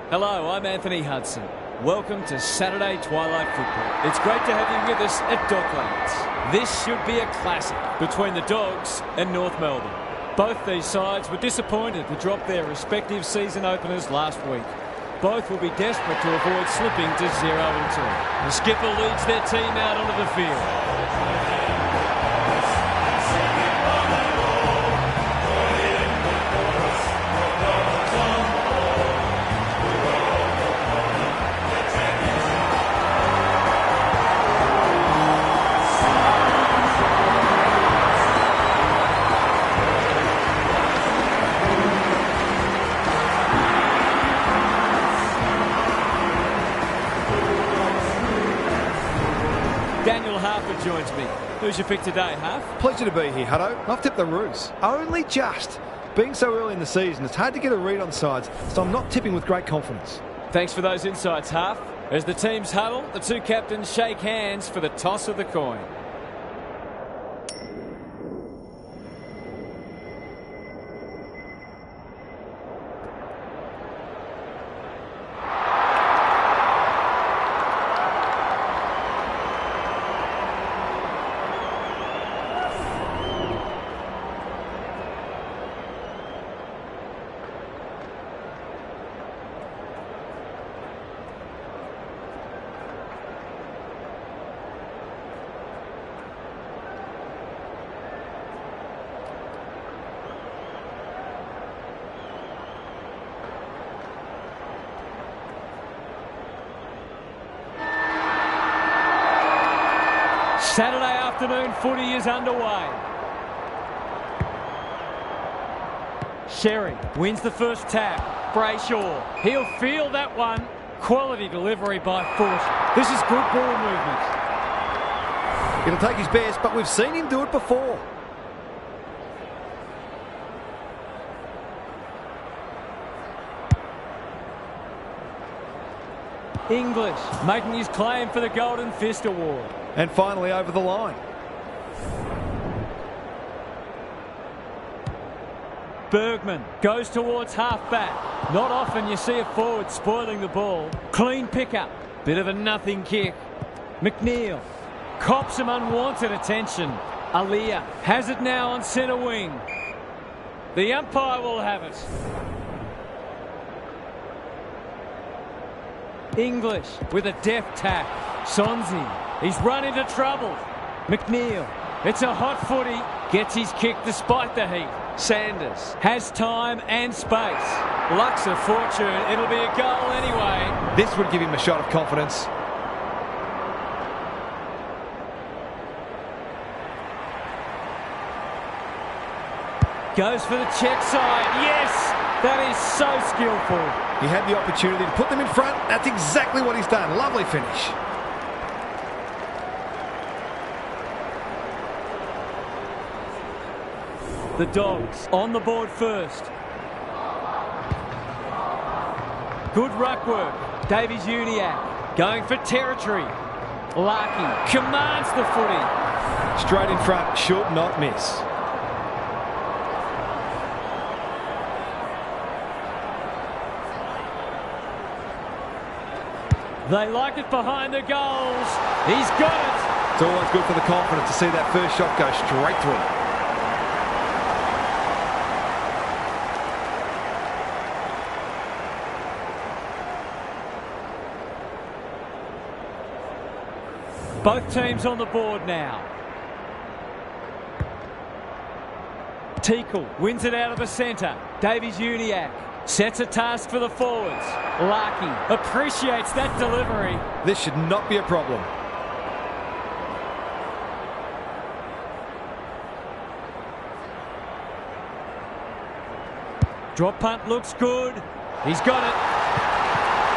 Hello, I'm Anthony Hudson. Welcome to Saturday Twilight Football. It's great to have you with us at Docklands. This should be a classic between the Dogs and North Melbourne. Both these sides were disappointed to drop their respective season openers last week. Both will be desperate to avoid slipping to 0-2. The skipper leads their team out onto the field. Joins me. Who's your pick today, Huff? Pleasure to be here, Hutto. I've tipped the Roos. Only just. Being so early in the season, it's hard to get a read on sides, so I'm not tipping with great confidence. Thanks for those insights, Huff. As the teams huddle, the two captains shake hands for the toss of the coin. Saturday afternoon footy is underway. Sherry wins the first tap. Brayshaw, he'll feel that one. Quality delivery by Foot. This is good ball movement. It'll take his best, but we've seen him do it before. English making his claim for the Golden Fist Award. And finally over the line. Bergman goes towards half-back. Not often you see a forward spoiling the ball. Clean pickup. Bit of a nothing kick. McNeil cops some unwanted attention. Aliyah has it now on centre wing. The umpire will have it. English with a deft tap. Sonzi. He's run into trouble. McNeil. It's a hot footy. Gets his kick despite the heat. Sanders has time and space. Luck's a fortune. It'll be a goal anyway. This would give him a shot of confidence. Goes for the check side. Yes! That is so skillful. He had the opportunity to put them in front. That's exactly what he's done. Lovely finish. The Dogs on the board first. Good ruck work. Davies-Uniacke going for territory. Larkey commands the footy. Straight in front, should not miss. They like it behind the goals. He's got it. It's always good for the confidence to see that first shot go straight through. Both teams on the board now. Teakle wins it out of the centre. Davies-Uniacke sets a task for the forwards. Larkey appreciates that delivery. This should not be a problem. Drop punt looks good. He's got it.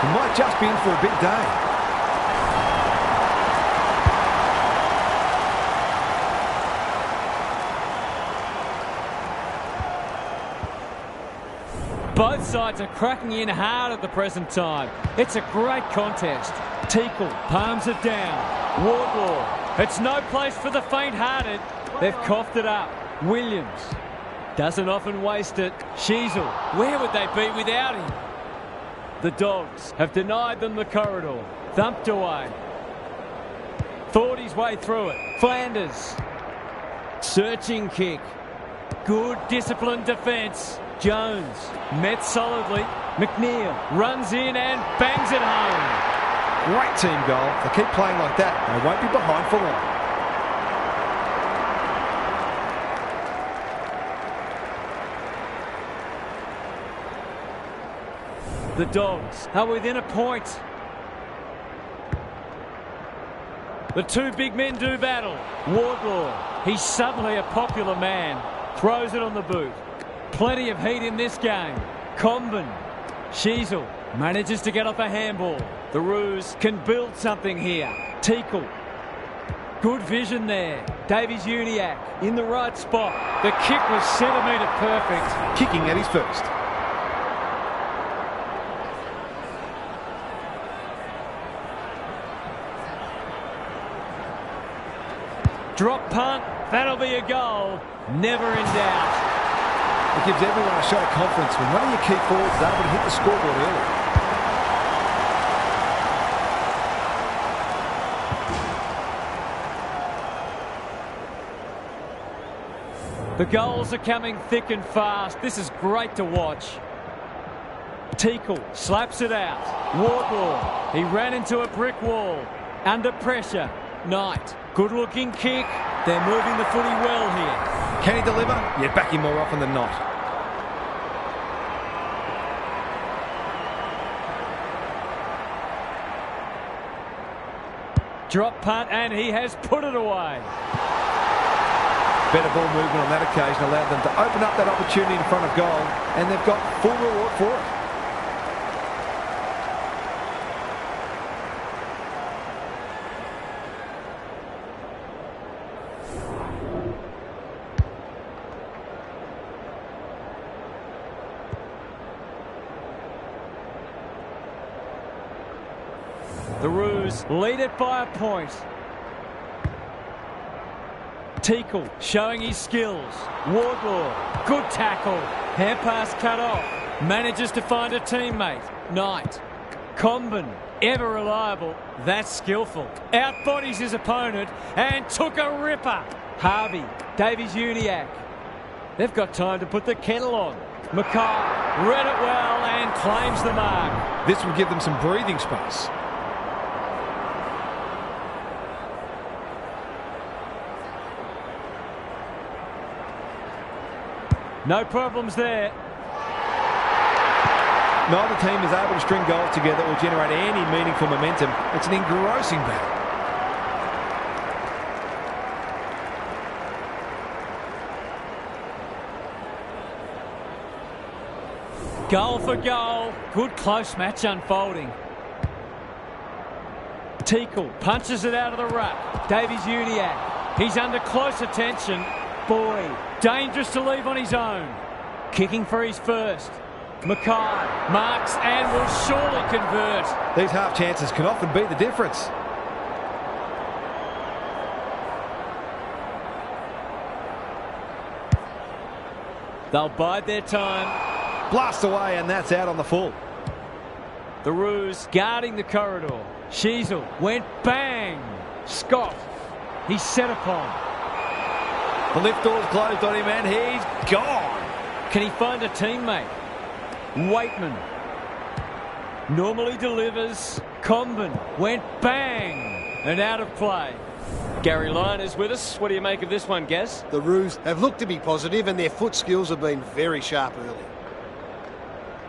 He might just be in for a big day. Both sides are cracking in hard at the present time. It's a great contest. Teakle palms it down. Wardlaw. It's no place for the faint-hearted. They've coughed it up. doesn't often waste it. Sheasel. Where would they be without him? The Dogs have denied them the corridor. Thumped away. Thought his way through it. Flanders. Searching kick. Good disciplined defence. Jones met solidly. McNeil runs in and bangs it home. Great team goal. If they keep playing like that, they won't be behind for long. The Dogs are within a point. The two big men do battle. Wardlaw, he's suddenly a popular man. Throws it on the boot. Plenty of heat in this game. Comben. Sheasel manages to get off a handball. The Roos can build something here. Teakle. Good vision there. Davies-Uniacke in the right spot. The kick was centimetre perfect. Kicking at his first. Drop punt. That'll be a goal. Never in doubt. It gives everyone a shot of confidence when one of your key forwards is able to hit the scoreboard early. The goals are coming thick and fast. This is great to watch. Teakle slaps it out. Wardlaw, he ran into a brick wall. Under pressure. Knight, good looking kick. They're moving the footy well here. Can he deliver? You'd back him more often than not. Drop punt, and he has put it away. Better ball movement on that occasion allowed them to open up that opportunity in front of goal, and they've got full reward for it. The Roos lead it by a point. Teakle showing his skills. Wardlaw, good tackle. Hand pass cut off. Manages to find a teammate. Knight. Comben, ever reliable. That's skillful. Outbodies his opponent and took a ripper. Harvey, Davies-Uniacke. They've got time to put the kettle on. Mackay read it well and claims the mark. This will give them some breathing space. No problems there. Neither team is able to string goals together or generate any meaningful momentum. It's an engrossing battle. Goal for goal. Good close match unfolding. Teakle punches it out of the ruck. Davies-Uniacke. He's under close attention. Boyd, dangerous to leave on his own. Kicking for his first. Mackay marks and will surely convert. These half chances can often be the difference. They'll bide their time. Blast away, and that's out on the full. The Roos guarding the corridor. Sheasel went bang. Scott, he's set upon. The lift door's closed on him and he's gone. Can he find a teammate? Waitman normally delivers. Comben went bang and out of play. Gary Lyon is with us. What do you make of this one, Gaz? The Roos have looked to be positive and their foot skills have been very sharp early.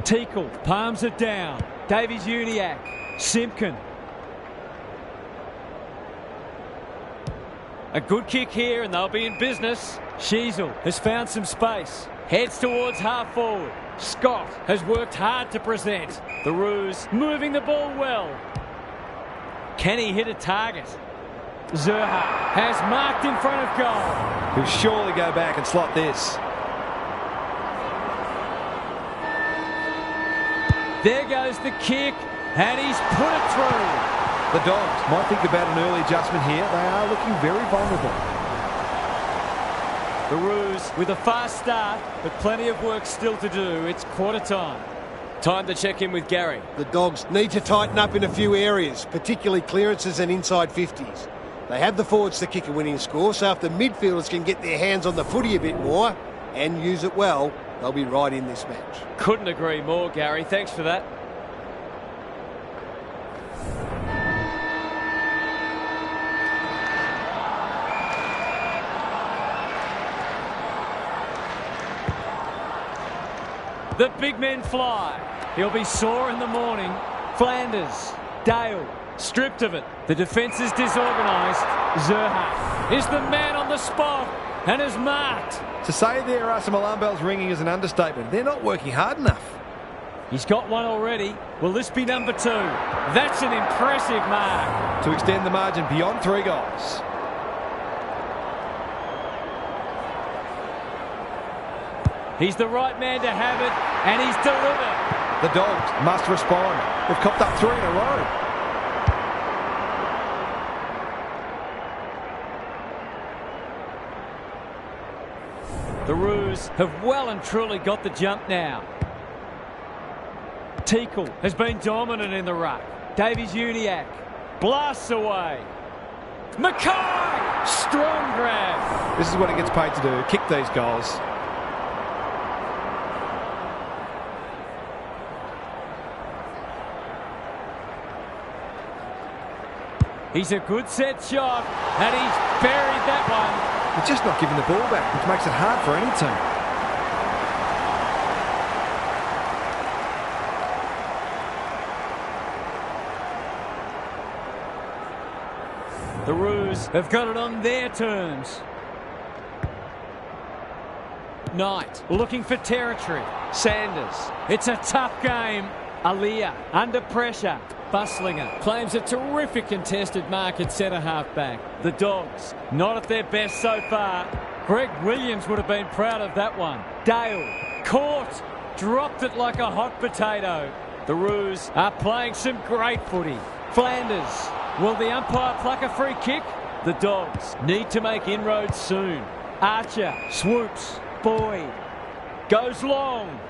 Teakle palms it down. Davies-Uniacke. Simpkin. A good kick here and they'll be in business. Sheasel has found some space. Heads towards half forward. Scott has worked hard to present. The Roos moving the ball well. Can he hit a target? Zerha has marked in front of goal. He'll surely go back and slot this. There goes the kick and he's put it through. The Dogs might think about an early adjustment here. They are looking very vulnerable. The Roos with a fast start, but plenty of work still to do. It's quarter time. Time to check in with Gary. The Dogs need to tighten up in a few areas, particularly clearances and inside 50s. They have the forwards to kick a winning score, so if the midfielders can get their hands on the footy a bit more and use it well, they'll be right in this match. Couldn't agree more, Gary. Thanks for that. The big men fly. He'll be sore in the morning. Flanders, Dale, stripped of it. The defence is disorganised. Zerha is the man on the spot and is marked. To say there are some alarm bells ringing is an understatement. They're not working hard enough. He's got one already. Will this be number 2? That's an impressive mark. To extend the margin beyond 3 goals. He's the right man to have it, and he's delivered. The Dogs must respond. They've copped up 3 in a row. The Roos have well and truly got the jump now. Teakle has been dominant in the ruck. Davies-Uniacke blasts away. Mackay! Strong grab. This is what he gets paid to do, kick these goals. He's a good set shot, and he's buried that one. They're just not giving the ball back, which makes it hard for any team. The Roos have got it on their terms. Knight looking for territory. Sanders. It's a tough game. Aaliyah under pressure. Buslinger claims a terrific contested mark at centre-half back. The Dogs not at their best so far. Greg Williams would have been proud of that one. Dale caught. Dropped it like a hot potato. The Roos are playing some great footy. Flanders. Will the umpire pluck a free kick? The Dogs need to make inroads soon. Archer swoops. Boyd goes long.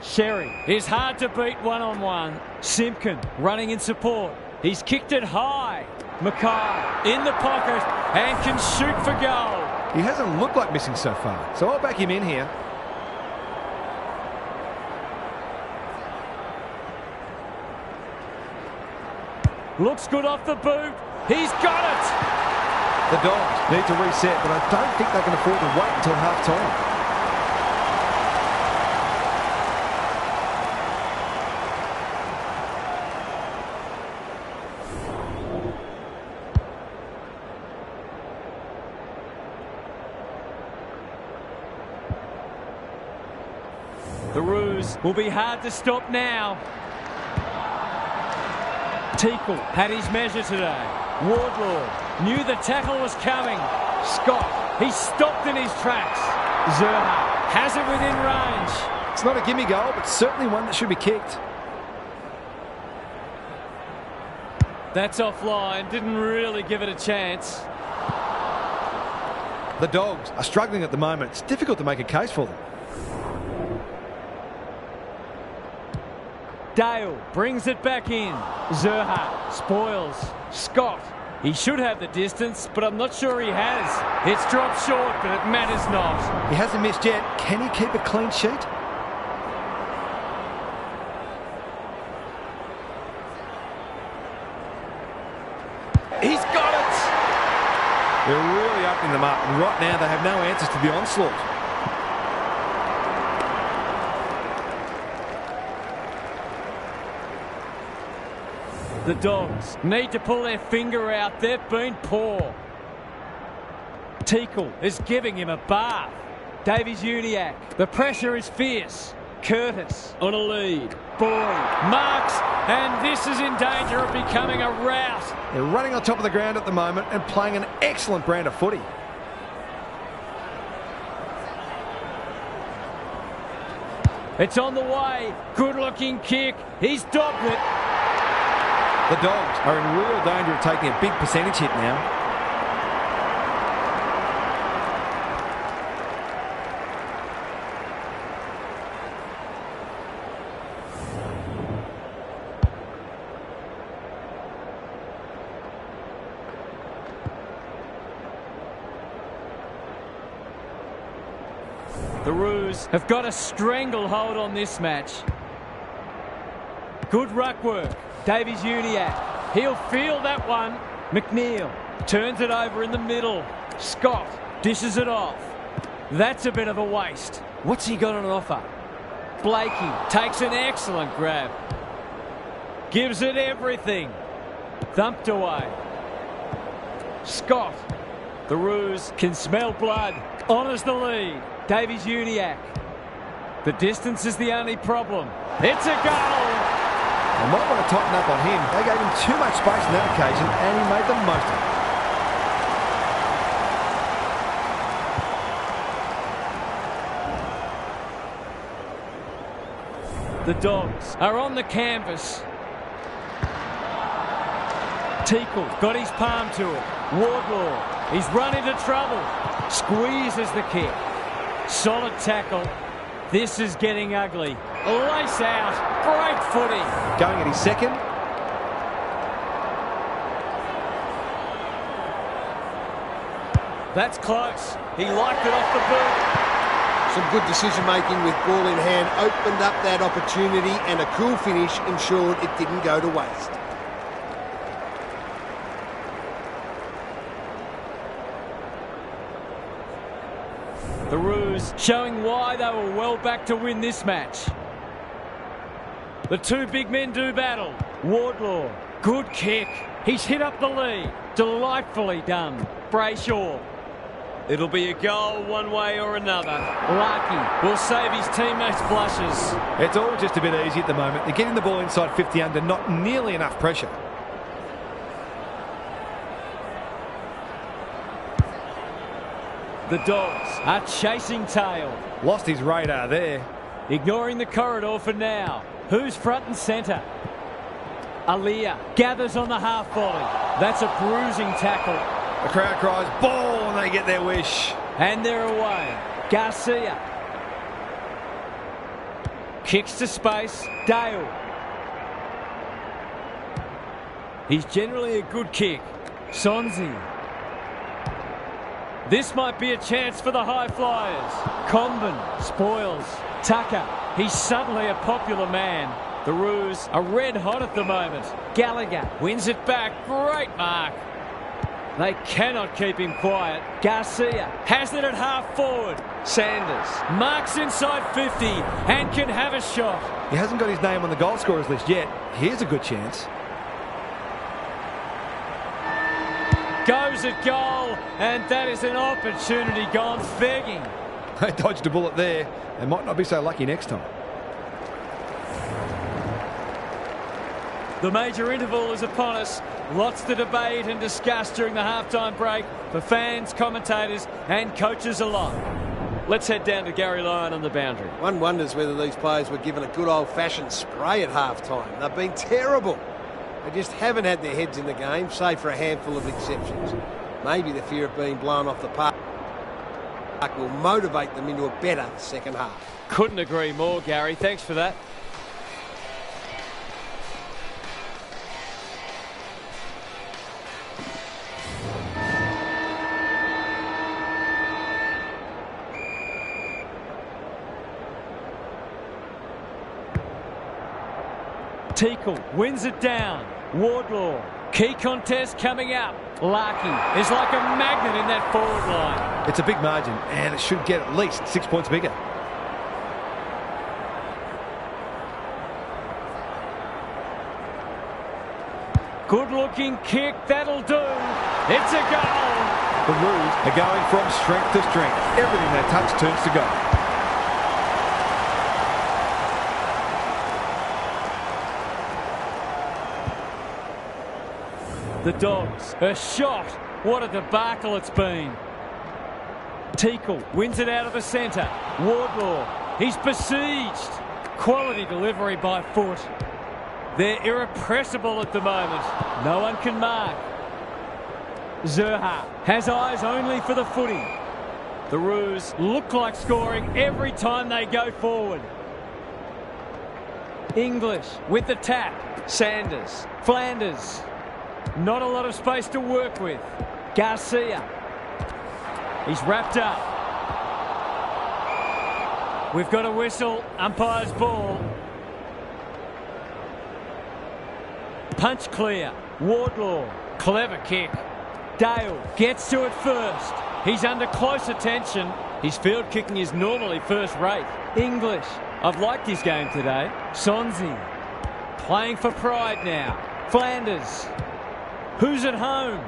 Sherry is hard to beat one-on-one. Simpkin running in support. He's kicked it high. Mackay in the pocket and can shoot for goal. He hasn't looked like missing so far, so I'll back him in here. Looks good off the boot. He's got it. The Dogs need to reset, but I don't think they can afford to wait until half-time. The Roos will be hard to stop now. Teakle had his measure today. Wardlaw knew the tackle was coming. Scott, he stopped in his tracks. Zerha has it within range. It's not a gimme goal, but certainly one that should be kicked. That's offline. Didn't really give it a chance. The Dogs are struggling at the moment. It's difficult to make a case for them. Dale brings it back in. Zerha spoils. Scott, he should have the distance, but I'm not sure he has. It's dropped short, but it matters not. He hasn't missed yet. Can he keep a clean sheet? He's got it! They're really opening them up, and right now they have no answers to the onslaught. The Dogs need to pull their finger out. They've been poor. Teakle is giving him a bath. Davies-Uniacke. The pressure is fierce. Curtis on a lead. Boyd marks, and this is in danger of becoming a rout. They're running on top of the ground at the moment and playing an excellent brand of footy. It's on the way. Good-looking kick. He's dobbed it. The Dogs are in real danger of taking a big percentage hit now. The Roos have got a stranglehold on this match. Good ruck work. Davies-Uniacke. He'll feel that one. McNeil turns it over in the middle. Scott dishes it off. That's a bit of a waste. What's he got on offer? Blakey takes an excellent grab. Gives it everything. Thumped away. Scott. The Roos can smell blood. Honours the lead. Davies-Uniacke. The distance is the only problem. It's a goal! They might want to tighten up on him. They gave him too much space on that occasion, and he made the most of it. The Dogs are on the canvas. Teakle got his palm to it. Wardlaw, he's run into trouble. Squeezes the kick. Solid tackle. This is getting ugly. Lace out. Great footy. Going at his second. That's close. He liked it off the boot. Some good decision-making with ball in hand opened up that opportunity, and a cool finish ensured it didn't go to waste. The Roos showing why they were well back to win this match. The two big men do battle. Wardlaw, good kick. He's hit up the lead. Delightfully done. Brayshaw. It'll be a goal one way or another. Larkey will save his teammates' blushes. It's all just a bit easy at the moment. They're getting the ball inside 50 under, not nearly enough pressure. The Dogs are chasing tail. Lost his radar there. Ignoring the corridor for now. Who's front and centre? Aaliyah gathers on the half volley. That's a bruising tackle. The crowd cries ball and they get their wish. And they're away. Garcia. Kicks to space. Dale. He's generally a good kick. Sonzi. This might be a chance for the high flyers. Comben spoils. Tucker. He's suddenly a popular man. The Roos are red hot at the moment. Gallagher wins it back. Great mark. They cannot keep him quiet. Garcia has it at half forward. Sanders marks inside 50 and can have a shot. He hasn't got his name on the goal scorers list yet. Here's a good chance. Goes at goal, and that is an opportunity gone begging. They dodged a bullet there. They might not be so lucky next time. The major interval is upon us. Lots to debate and discuss during the halftime break for fans, commentators and coaches alike. Let's head down to Gary Lyon on the boundary. One wonders whether these players were given a good old-fashioned spray at half-time. They've been terrible. They just haven't had their heads in the game, save for a handful of exceptions. Maybe the fear of being blown off the park will motivate them into a better second half. Couldn't agree more, Gary. Thanks for that. Teakle wins it down. Wardlaw. Key contest coming up. Larkey is like a magnet in that forward line. It's a big margin, and it should get at least 6 points bigger. Good-looking kick. That'll do. It's a goal. The Roos are going from strength to strength. Everything they touch turns to gold. The Dogs, a shot. What a debacle it's been. Teakle wins it out of the centre. Wardlaw, he's besieged. Quality delivery by foot. They're irrepressible at the moment. No one can mark. Zerha has eyes only for the footy. The Roos look like scoring every time they go forward. English with the tap. Sanders. Flanders. Not a lot of space to work with. Garcia. He's wrapped up. We've got a whistle. Umpire's ball. Punch clear. Wardlaw. Clever kick. Dale gets to it first. He's under close attention. His field kicking is normally first rate. English. I've liked his game today. Sonzi. Playing for pride now. Flanders. Who's at home?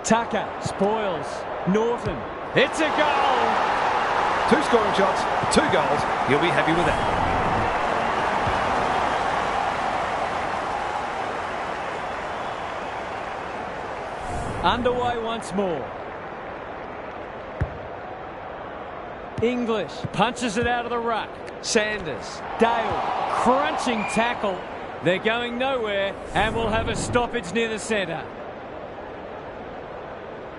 Tucker. Spoils. Norton. It's a goal. 2 scoring shots, 2 goals. He'll be happy with that. Underway once more. English punches it out of the ruck. Sanders. Dale. Crunching tackle. They're going nowhere and will have a stoppage near the centre.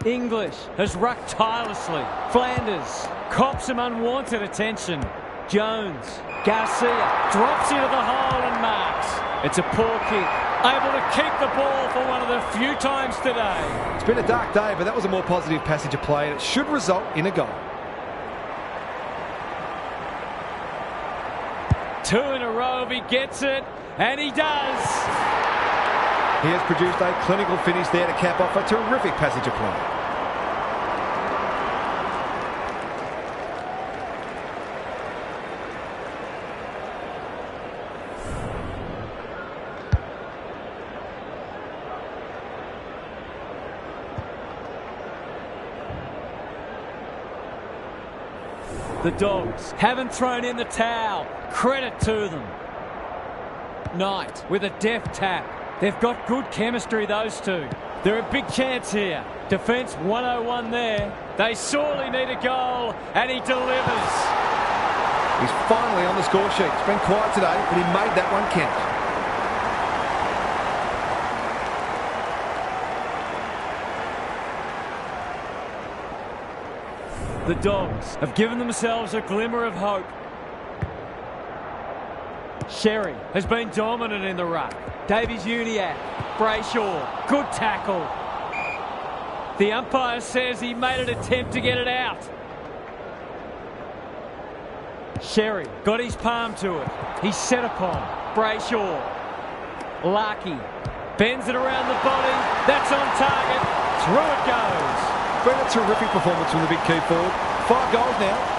English has rucked tirelessly. Flanders cops some unwanted attention. Jones. Garcia drops into the hole and marks. It's a poor kick. Able to keep the ball for one of the few times today. It's been a dark day, but that was a more positive passage of play, and it should result in a goal. 2 in a row if he gets it, and he does. He has produced a clinical finish there to cap off a terrific passage of play. The Dogs haven't thrown in the towel. Credit to them. Knight with a deft tap. They've got good chemistry, those two. They're a big chance here. Defence 101 there. They sorely need a goal, and he delivers. He's finally on the score sheet. It's been quiet today, but he made that one count. The Dogs have given themselves a glimmer of hope. Sherry has been dominant in the ruck. Davies-Uniacke. Brayshaw. Good tackle. The umpire says he made an attempt to get it out. Sherry got his palm to it. He's set upon. Brayshaw. Larkey. Bends it around the body. That's on target. Through it goes. Been a terrific performance from the big key forward. 5 goals now.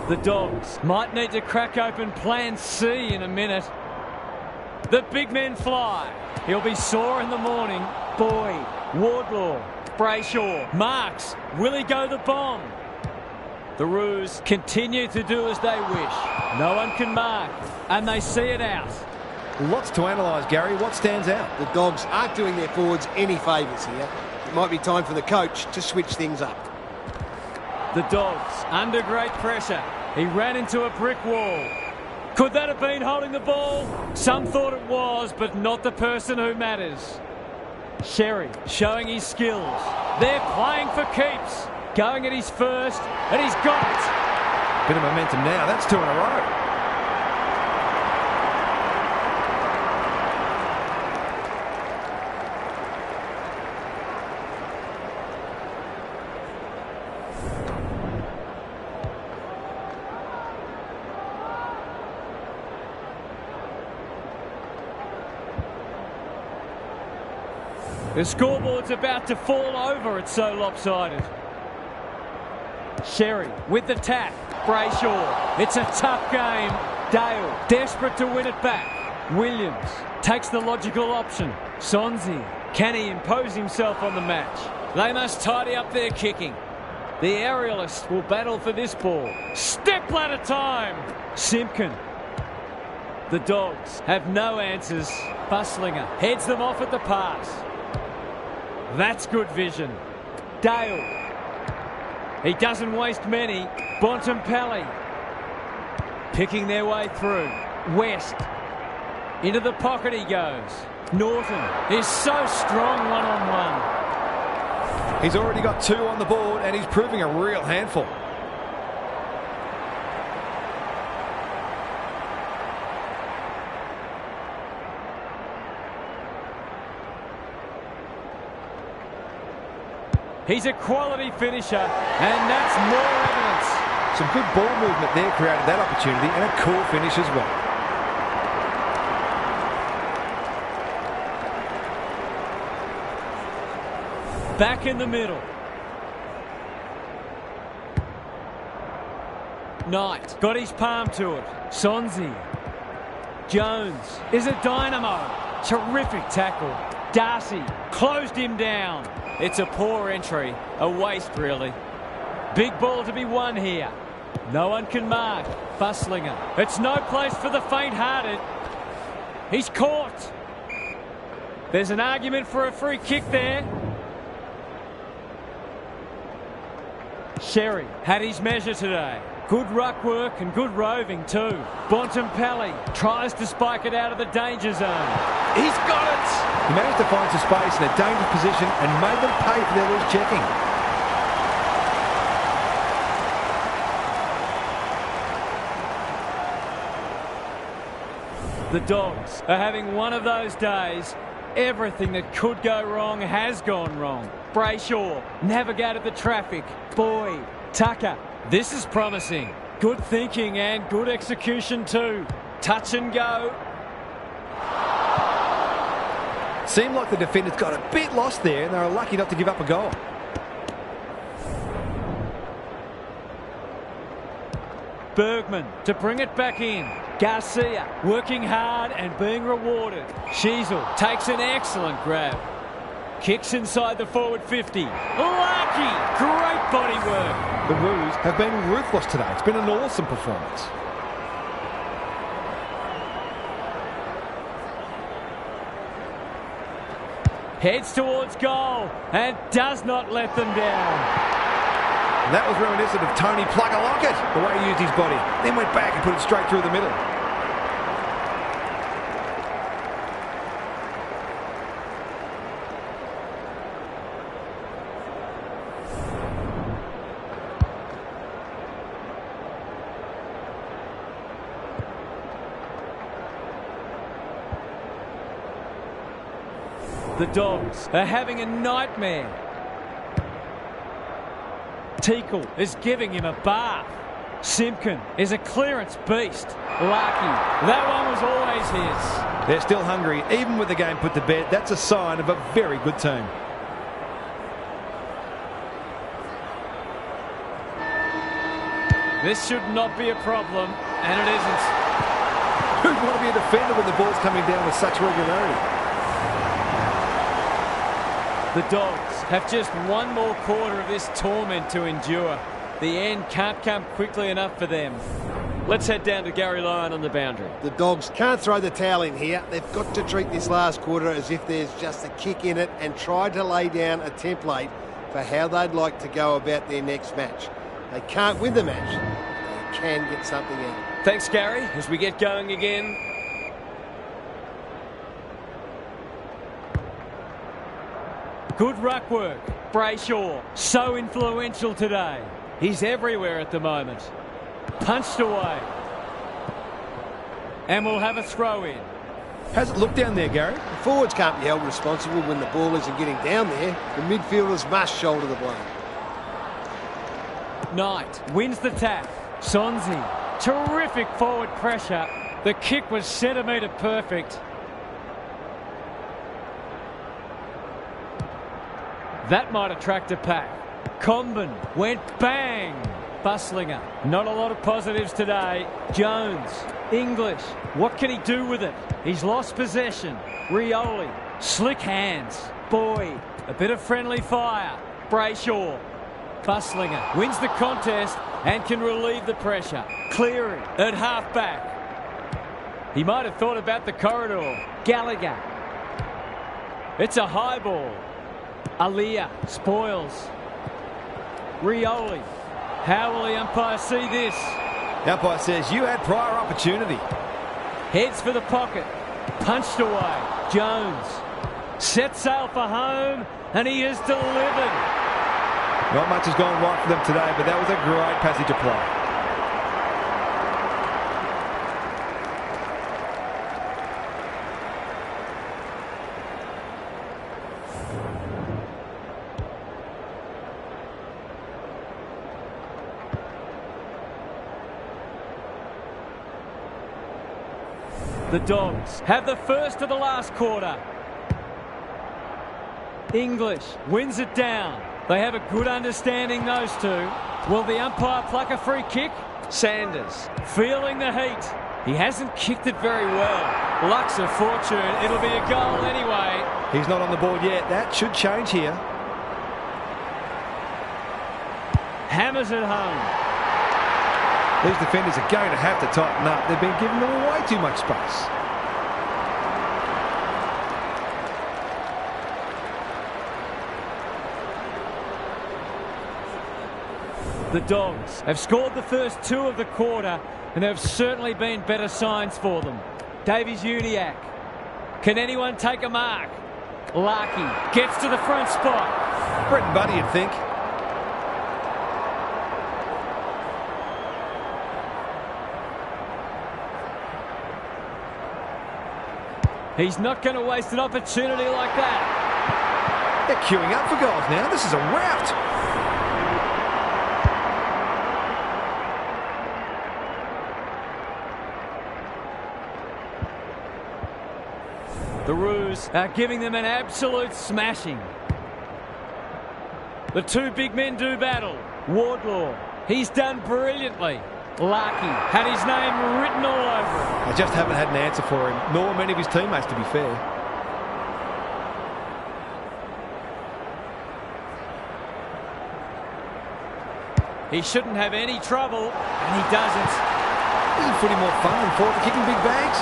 The Dogs might need to crack open plan C in a minute. The big men fly. He'll be sore in the morning. Boyd. Wardlaw. Brayshaw. Marks. Will he go the bomb? The Roos continue to do as they wish. No one can mark, and they see it out. Lots to analyse, Gary. What stands out? The Dogs aren't doing their forwards any favours here. It might be time for the coach to switch things up. The Dogs under great pressure. He ran into a brick wall. Could that have been holding the ball? Some thought it was, but not the person who matters. Sherry showing his skills. They're playing for keeps. Going at his first, and he's got it. Bit of momentum now. That's 2 in a row. The scoreboard's about to fall over. It's so lopsided. Sherry with the tap. Brayshaw. It's a tough game. Dale desperate to win it back. Williams takes the logical option. Sonzi. Can he impose himself on the match? They must tidy up their kicking. The aerialists will battle for this ball. Step ladder time. Simpkin. The Dogs have no answers. Buslinger heads them off at the pass. That's good vision. Dale. He doesn't waste many. Bontempelli. Picking their way through. West. Into the pocket he goes. Norton is so strong one-on-one. He's already got 2 on the board, and he's proving a real handful. He's a quality finisher, and that's more evidence. Some good ball movement there created that opportunity, and a cool finish as well. Back in the middle. Knight got his palm to it. Sonzi. Jones is a dynamo. Terrific tackle. Darcy closed him down. It's a poor entry. A waste, really. Big ball to be won here. No one can mark. Busslinger. It's no place for the faint-hearted. He's caught. There's an argument for a free kick there. Sherry had his measure today. Good ruck work and good roving too. Bontempelli tries to spike it out of the danger zone. He's got it! He managed to find some space in a dangerous position and made them pay for their loose checking. The Dogs are having one of those days. Everything that could go wrong has gone wrong. Brayshaw navigated the traffic. Boyd, Tucker. This is promising. Good thinking and good execution too. Touch and go. Seemed like the defenders got a bit lost there and they were lucky not to give up a goal. Bergman to bring it back in. Garcia working hard and being rewarded. Sheasel takes an excellent grab. Kicks inside the forward 50. Lucky! Great body work. The Roos have been ruthless today. It's been an awesome performance. Heads towards goal and does not let them down. And that was reminiscent of Tony Plugger-Lockett, the way he used his body. Then went back and put it straight through the middle. The Dogs are having a nightmare. Teakle is giving him a bath. Simpkin is a clearance beast. Lucky. That one was always his. They're still hungry. Even with the game put to bed, that's a sign of a very good team. This should not be a problem, and it isn't. Who'd want to be a defender when the ball's coming down with such regularity? The Dogs have just one more quarter of this torment to endure. The end can't come quickly enough for them. Let's head down to Gary Lyon on the boundary. The Dogs can't throw the towel in here. They've got to treat this last quarter as if there's just a kick in it and try to lay down a template for how they'd like to go about their next match. They can't win the match. They can get something out. Thanks, Gary, as we get going again. Good ruck work. Brayshaw, so influential today. He's everywhere at the moment. Punched away. And we'll have a throw in. How's it look down there, Gary? The forwards can't be held responsible when the ball isn't getting down there. The midfielders must shoulder the blame. Knight wins the tap. Sonzi, terrific forward pressure. The kick was centimetre perfect. That might attract a pack. Comben went bang. Busslinger, not a lot of positives today. Jones, English, what can he do with it? He's lost possession. Rioli, slick hands. Boyd, a bit of friendly fire. Brayshaw, Busslinger wins the contest and can relieve the pressure. Cleary at half-back. He might have thought about the corridor. Gallagher. It's a high ball. Aliyah spoils. Rioli. How will the umpire see this? The umpire says you had prior opportunity. Heads for the pocket. Punched away. Jones. Set sail for home, and he has delivered. Not much has gone right for them today, but that was a great passage of play. The Dogs have the first of the last quarter. English wins it down. They have a good understanding, those two. Will the umpire pluck a free kick? Sanders feeling the heat. He hasn't kicked it very well. Luck's of fortune. It'll be a goal anyway. He's not on the board yet. That should change here. Hammers it home. These defenders are going to have to tighten up. They've been giving them way too much space. The Dogs have scored the first two of the quarter, and there have certainly been better signs for them. Davies-Uniacke. Can anyone take a mark? Larkey gets to the front spot. Brett and Buddy, you'd think. He's not going to waste an opportunity like that. They're queuing up for goals now. This is a rout. The Roos are giving them an absolute smashing. The two big men do battle. Wardlaw, he's done brilliantly. Larkey had his name written all over it. I just haven't had an answer for him, nor many of his teammates, to be fair. He shouldn't have any trouble, and he doesn't. Isn't footy more fun than forward kicking big bags?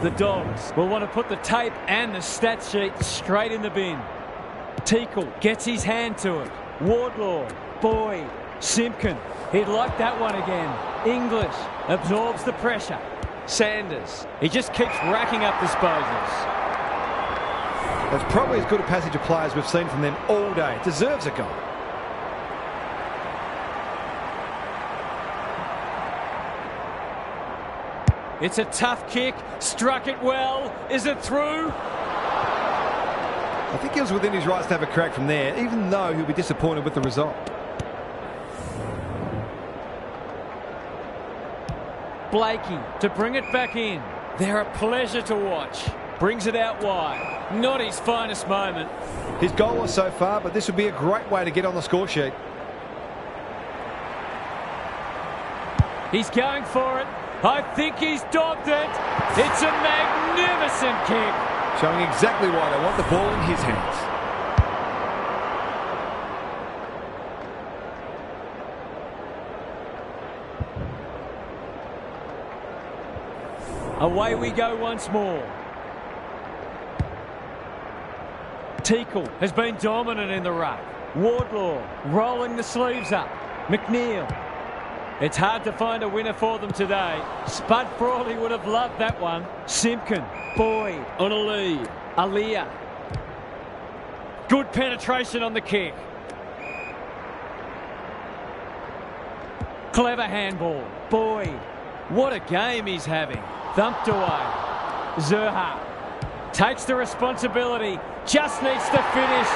The Dogs will want to put the tape and the stat sheet straight in the bin. Teakle gets his hand to it. Wardlaw, Boyd, Simpkin. He'd like that one again. English absorbs the pressure. Sanders, he just keeps racking up disposals. That's probably as good a passage of play as we've seen from them all day. Deserves a goal. It's a tough kick. Struck it well. Is it through? I think he was within his rights to have a crack from there, even though he'll be disappointed with the result. Blakey to bring it back in. They're a pleasure to watch. Brings it out wide. Not his finest moment. His goal so far, but this would be a great way to get on the score sheet. He's going for it. I think he's dogged it. It's a magnificent kick. Showing exactly why they want the ball in his hands. Away we go once more. Teakle has been dominant in the ruck. Wardlaw rolling the sleeves up. McNeil. It's hard to find a winner for them today. Spud Frawley would have loved that one. Simpkin, Boyd, on a lead. Aliyah. Good penetration on the kick. Clever handball. Boyd. What a game he's having. Thumped away. Zerha takes the responsibility. Just needs to finish.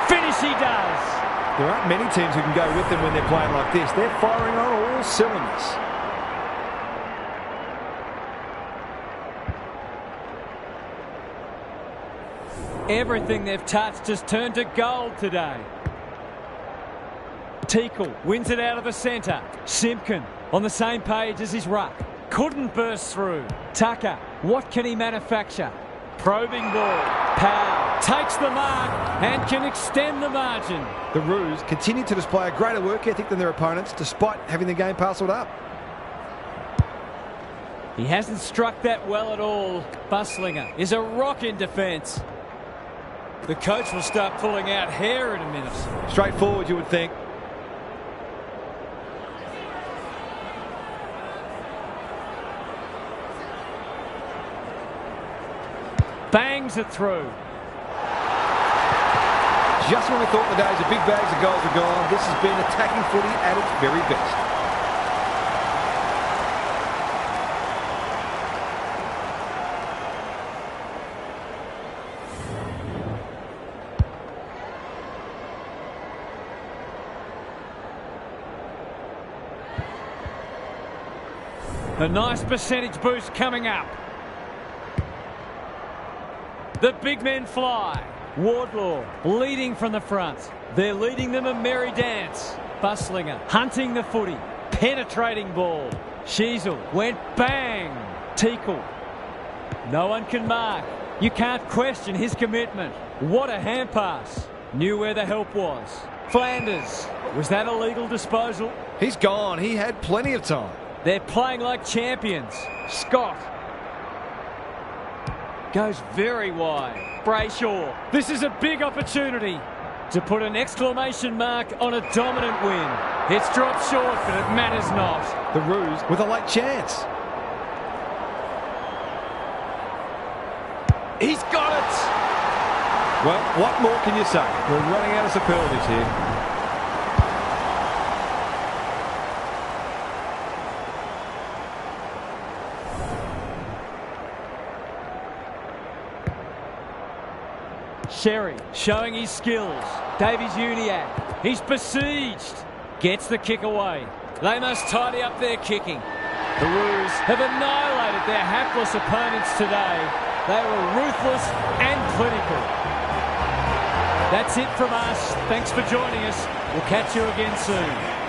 Finish he does. There aren't many teams who can go with them when they're playing like this. They're firing on all cylinders. Everything they've touched has turned to gold today. Teakle wins it out of the centre. Simpkin on the same page as his ruck. Couldn't burst through. Tucker, what can he manufacture? Probing ball. Powell takes the mark and can extend the margin. The Roos continue to display a greater work ethic than their opponents, despite having the game parcelled up. He hasn't struck that well at all. Buslinger is a rock in defence. The coach will start pulling out hair in a minute. Straightforward, you would think. Bangs it through. Just when we thought the days of big bags of goals are gone, this has been attacking footy at its very best. A nice percentage boost coming up. The big men fly. Wardlaw leading from the front. They're leading them a merry dance. Buslinger hunting the footy. Penetrating ball. Sheasel went bang. Teakle. No one can mark. You can't question his commitment. What a hand pass. Knew where the help was. Flanders. Was that a legal disposal? He's gone. He had plenty of time. They're playing like champions. Scott. Goes very wide. Brayshaw. This is a big opportunity to put an exclamation mark on a dominant win. It's dropped short, but it matters not. The Roos with a late chance. He's got it! Well, what more can you say? We're running out of superlatives here. Sherry showing his skills. Davies-Uniacke. He's besieged. Gets the kick away. They must tidy up their kicking. The Roos have annihilated their hapless opponents today. They were ruthless and clinical. That's it from us. Thanks for joining us. We'll catch you again soon.